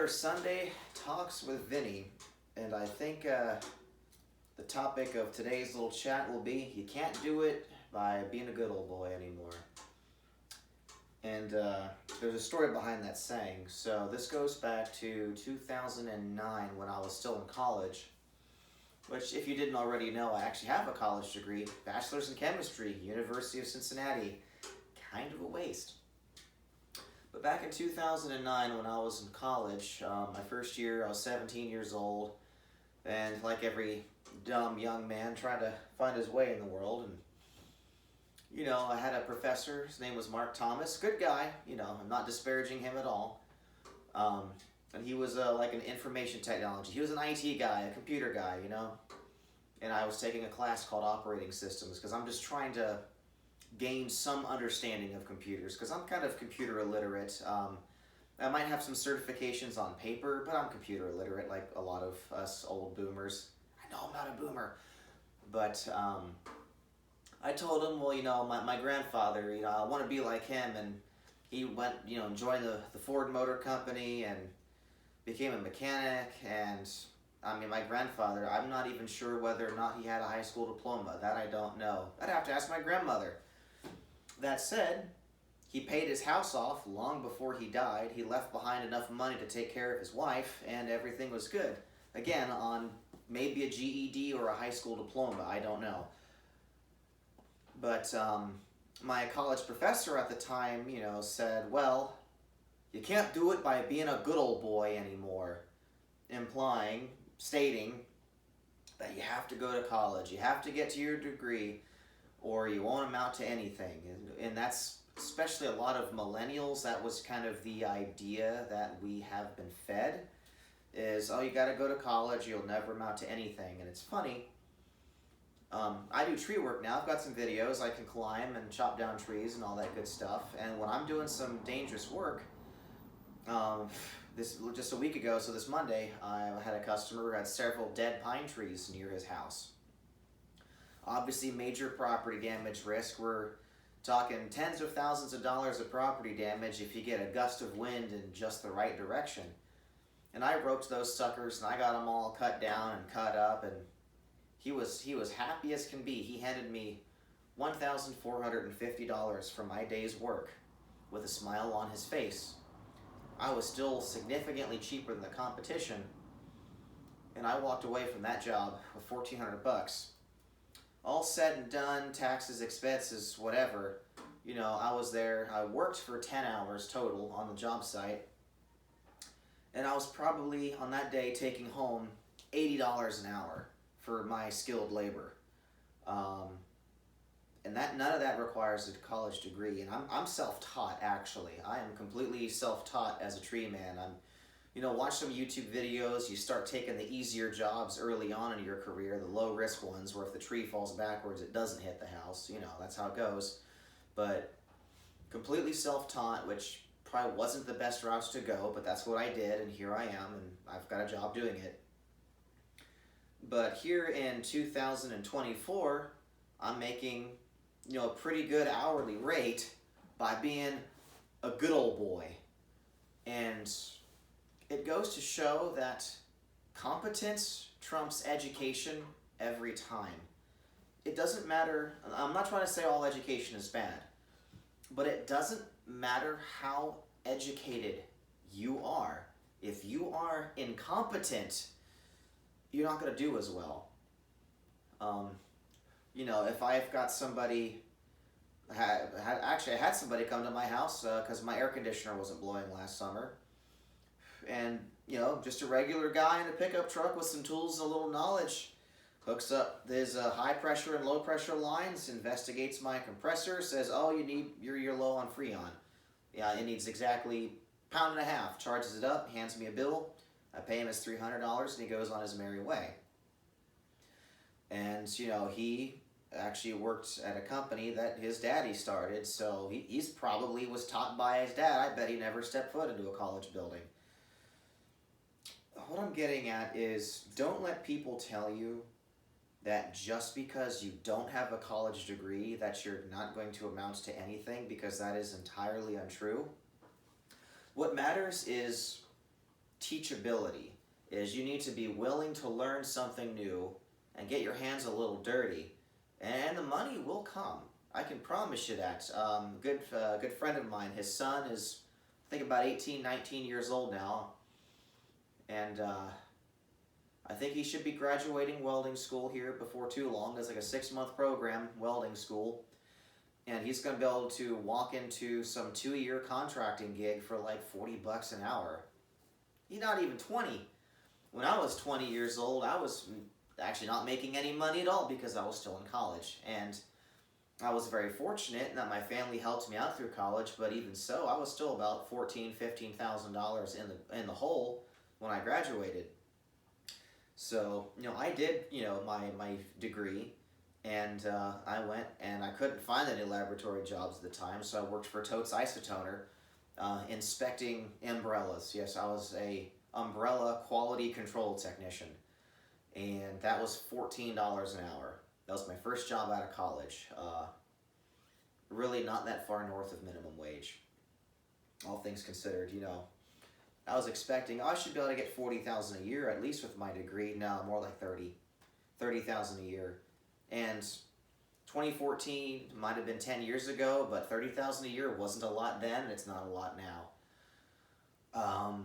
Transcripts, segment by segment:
regular Sunday talks with Vinny, and I think the topic of today's little chat will be you can't do it by being a good old boy anymore. And there's a story behind that saying. So this goes back to 2009 when I was still in college, which if you didn't already know, I actually have a college degree, bachelor's in chemistry, University of Cincinnati. Kind of a waste. But back in 2009 when I was in college, my first year, I was 17 years old, and like every dumb young man trying to find his way in the world, and I had a professor, his name was Mark Thomas, good guy, I'm not disparaging him at all, and he was like an information technology, he was an IT guy, a computer guy, and I was taking a class called operating systems, because I'm just trying to gain some understanding of computers, because I'm kind of computer illiterate. I might have some certifications on paper, but I'm computer illiterate, like a lot of us old boomers. I know I'm not a boomer, but I told him, well, my grandfather, I want to be like him, and he went, joined the Ford Motor Company and became a mechanic, and I mean, my grandfather, I'm not even sure whether or not he had a high school diploma. That I don't know. I'd have to ask my grandmother. That said, he paid his house off long before he died. He left behind enough money to take care of his wife, and everything was good. Again, on maybe a GED or a high school diploma, I don't know. But my college professor at the time, said, well, you can't do it by being a good old boy anymore, stating that you have to go to college, you have to get to your degree, or you won't amount to anything. And that's, especially a lot of millennials, that was kind of the idea that we have been fed, is, oh, you gotta go to college, you'll never amount to anything. And it's funny, I do tree work now, I've got some videos, I can climb and chop down trees and all that good stuff, and when I'm doing some dangerous work, this just a week ago, so this Monday, I had a customer who had several dead pine trees near his house. Obviously, major property damage risk. We're talking tens of thousands of dollars of property damage if you get a gust of wind in just the right direction. And I roped those suckers, and I got them all cut down and cut up, and he was happy as can be. He handed me $1,450 for my day's work with a smile on his face. I was still significantly cheaper than the competition, and I walked away from that job with $1,400. All said and done, taxes, expenses, whatever, I was there, I worked for 10 hours total on the job site, and I was probably, on that day, taking home $80 an hour for my skilled labor. And none of that requires a college degree, and I'm self-taught, actually. I am completely self-taught as a tree man. Watch some YouTube videos, you start taking the easier jobs early on in your career, the low-risk ones, where if the tree falls backwards, it doesn't hit the house. That's how it goes. But completely self-taught, which probably wasn't the best route to go, but that's what I did, and here I am, and I've got a job doing it. But here in 2024, I'm making, a pretty good hourly rate by being a good old boy. And it goes to show that competence trumps education every time. It doesn't matter, I'm not trying to say all education is bad, but it doesn't matter how educated you are. If you are incompetent, you're not going to do as well. If I've got somebody, I had somebody come to my house because my air conditioner wasn't blowing last summer. And, just a regular guy in a pickup truck with some tools and a little knowledge, hooks up his high pressure and low pressure lines, investigates my compressor, says, oh, you're low on Freon. Yeah, it needs exactly a pound and a half, charges it up, hands me a bill, I pay him his $300, and he goes on his merry way. And, he actually worked at a company that his daddy started, so he's probably was taught by his dad. I bet he never stepped foot into a college building. What I'm getting at is, don't let people tell you that just because you don't have a college degree that you're not going to amount to anything, because that is entirely untrue. What matters is teachability, is you need to be willing to learn something new and get your hands a little dirty, and the money will come. I can promise you that. Good friend of mine, his son is, I think, about 18, 19 years old now, and I think he should be graduating welding school here before too long. It's like a 6-month program, welding school, and he's going to be able to walk into some 2-year contracting gig for like $40 an hour. He's not even 20. When I was 20 years old, I was actually not making any money at all because I was still in college. And I was very fortunate in that my family helped me out through college, but even so, I was still about $14,000, $15,000 in the hole when I graduated. So, I did, my degree, and I went and I couldn't find any laboratory jobs at the time, so I worked for Totes Isotoner, inspecting umbrellas. Yes, I was a umbrella quality control technician, and that was $14 an hour. That was my first job out of college. Really not that far north of minimum wage, all things considered. I was expecting I should be able to get $40,000 a year at least with my degree. No, more like $30,000 a year. And 2014 might have been 10 years ago, but $30,000 a year wasn't a lot then, and it's not a lot now.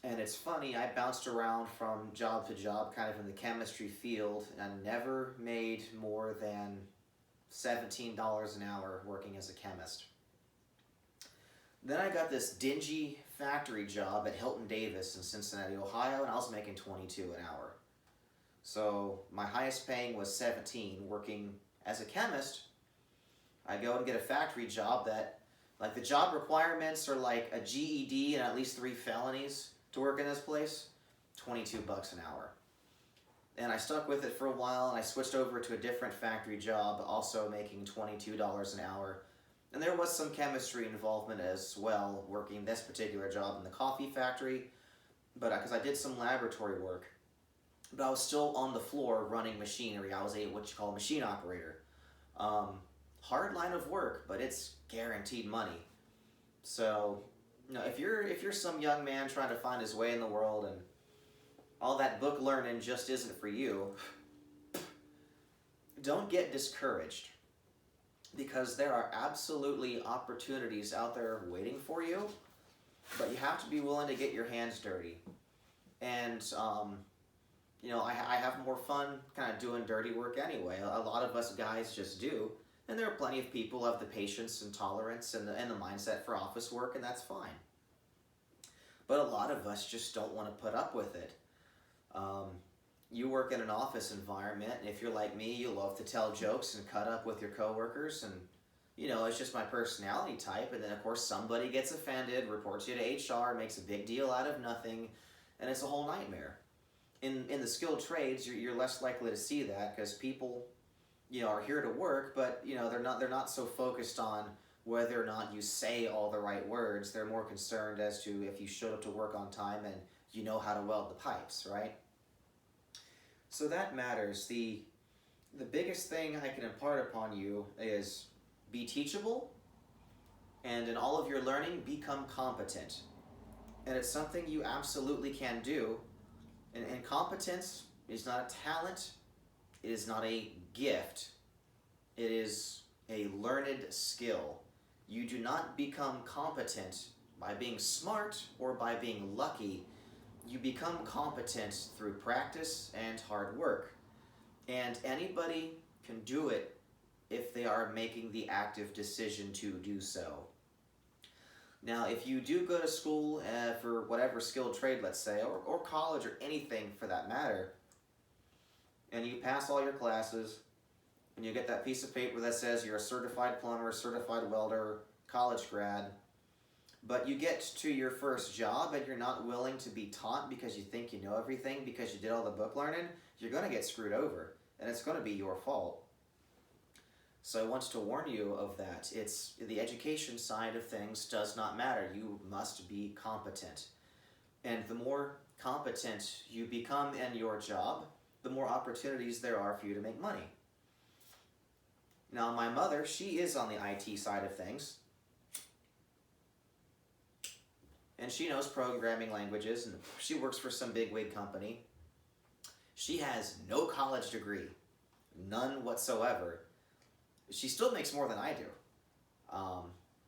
And it's funny, I bounced around from job to job kind of in the chemistry field, and I never made more than $17 an hour working as a chemist. Then I got this dingy factory job at Hilton Davis in Cincinnati, Ohio, and I was making $22 an hour. So my highest paying was $17. Working as a chemist, I go and get a factory job that, like, the job requirements are like a GED and at least 3 felonies to work in this place. $22 an hour. And I stuck with it for a while, and I switched over to a different factory job, also making $22 an hour. And there was some chemistry involvement as well, working this particular job in the coffee factory, but because I did some laboratory work. But I was still on the floor running machinery. I was what you call a machine operator. Hard line of work, but it's guaranteed money. So, if you're some young man trying to find his way in the world and all that book learning just isn't for you, don't get discouraged, because there are absolutely opportunities out there waiting for you, but you have to be willing to get your hands dirty. And I have more fun kind of doing dirty work anyway. A lot of us guys just do, and there are plenty of people who have the patience and tolerance and the mindset for office work, and that's fine. But a lot of us just don't want to put up with it. You work in an office environment, and if you're like me, you love to tell jokes and cut up with your coworkers, and it's just my personality type. And then of course somebody gets offended, reports you to HR, makes a big deal out of nothing, and it's a whole nightmare. In the skilled trades, you're less likely to see that, because people are here to work, but they're not so focused on whether or not you say all the right words. They're more concerned as to if you showed up to work on time and you know how to weld the pipes, right? So that matters. The biggest thing I can impart upon you is be teachable, and in all of your learning, become competent. And it's something you absolutely can do. And competence is not a talent. It is not a gift. It is a learned skill. You do not become competent by being smart or by being lucky. You become competent through practice and hard work. And anybody can do it if they are making the active decision to do so. Now, if you do go to school for whatever skilled trade, let's say, or college or anything for that matter, and you pass all your classes, and you get that piece of paper that says you're a certified plumber, certified welder, college grad, but you get to your first job and you're not willing to be taught because you think you know everything because you did all the book learning, you're going to get screwed over, and it's going to be your fault. So I want to warn you of that. It's the education side of things does not matter. You must be competent. And the more competent you become in your job, the more opportunities there are for you to make money. Now, my mother, she is on the IT side of things. and she knows programming languages, and she works for some bigwig company. She has no college degree, none whatsoever. She still makes more than I do.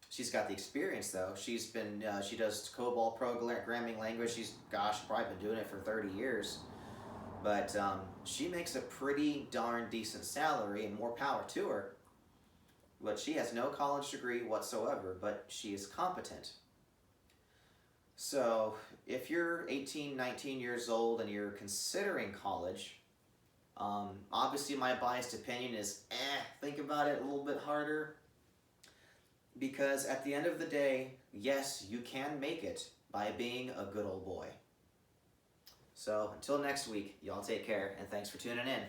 She's got the experience though. She does COBOL programming language. She's, gosh, probably been doing it for 30 years. But she makes a pretty darn decent salary, and more power to her. But she has no college degree whatsoever, but she is competent. So if you're 18, 19 years old and you're considering college, obviously my biased opinion is, think about it a little bit harder. Because at the end of the day, yes, you can make it by being a good old boy. So until next week, y'all take care, and thanks for tuning in.